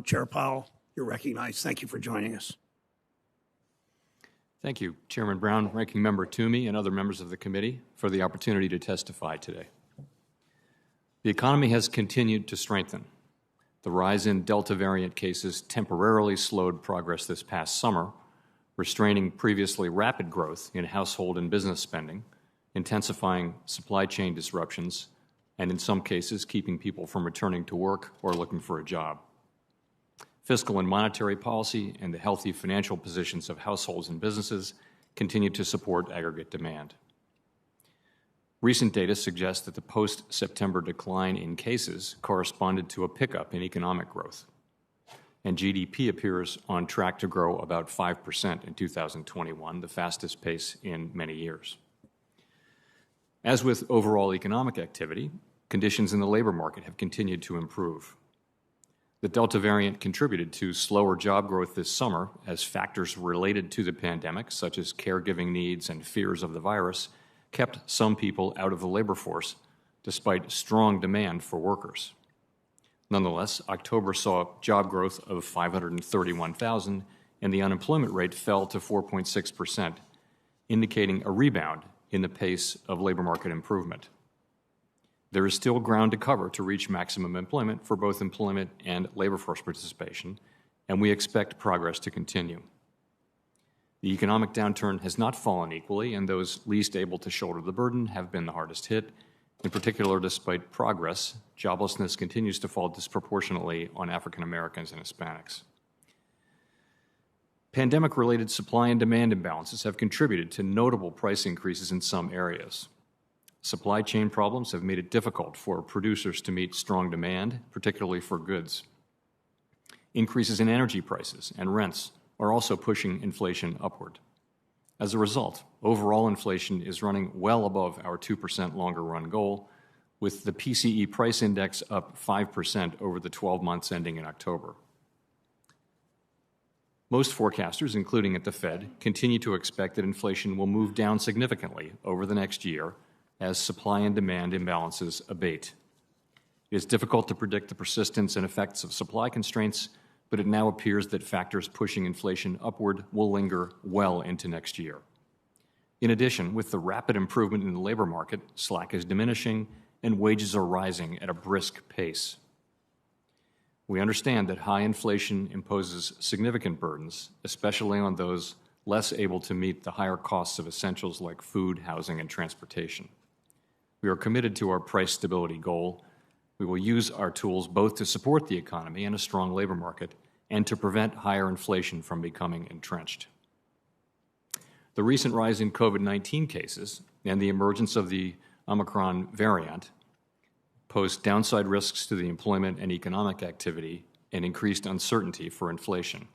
Chair Powell, you're recognized. Thank you for joining us. Thank you, Chairman Brown, Ranking Member Toomey, and other members of the committee for the opportunity to testify today. The economy has continued to strengthen. The rise in Delta variant cases temporarily slowed progress this past summer, restraining previously rapid growth in household and business spending, intensifying supply chain disruptions, and in some cases, keeping people from returning to work or looking for a job. Fiscal and monetary policy and the healthy financial positions of households and businesses continue to support aggregate demand. Recent data suggests that the post-September decline in cases corresponded to a pickup in economic growth, and GDP appears on track to grow about 5% in 2021, the fastest pace in many years. As with overall economic activity, conditions in the labor market have continued to improve. The Delta variant contributed to slower job growth this summer as factors related to the pandemic, such as caregiving needs and fears of the virus, kept some people out of the labor force despite strong demand for workers. Nonetheless, October saw job growth of 531,000 and the unemployment rate fell to 4.6%, indicating a rebound in the pace of labor market improvement. There is still ground to cover to reach maximum employment for both employment and labor force participation, and we expect progress to continue. The economic downturn has not fallen equally, and those least able to shoulder the burden have been the hardest hit. In particular, despite progress, joblessness continues to fall disproportionately on African Americans and Hispanics. Pandemic-related supply and demand imbalances have contributed to notable price increases in some areas. Supply chain problems have made it difficult for producers to meet strong demand, particularly for goods. Increases in energy prices and rents are also pushing inflation upward. As a result, overall inflation is running well above our 2% longer-run goal, with the PCE price index up 5% over the 12 months ending in October. Most forecasters, including at the Fed, continue to expect that inflation will move down significantly over the next year as supply and demand imbalances abate. It is difficult to predict the persistence and effects of supply constraints, but it now appears that factors pushing inflation upward will linger well into next year. In addition, with the rapid improvement in the labor market, slack is diminishing and wages are rising at a brisk pace. We understand that high inflation imposes significant burdens, especially on those less able to meet the higher costs of essentials like food, housing, and transportation. We are committed to our price stability goal. We will use our tools both to support the economy and a strong labor market and to prevent higher inflation from becoming entrenched. The recent rise in COVID-19 cases and the emergence of the Omicron variant pose downside risks to the employment and economic activity and increased uncertainty for inflation.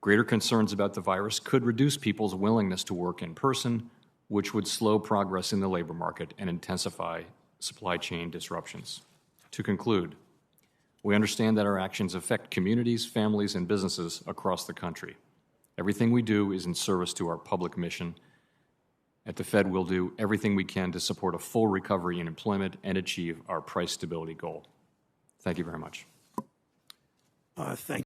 Greater concerns about the virus could reduce people's willingness to work in person, which would slow progress in the labor market and intensify supply chain disruptions. To conclude, we understand that our actions affect communities, families, and businesses across the country. Everything we do is in service to our public mission. At the Fed, we'll do everything we can to support a full recovery in employment and achieve our price stability goal. Thank you very much. Thank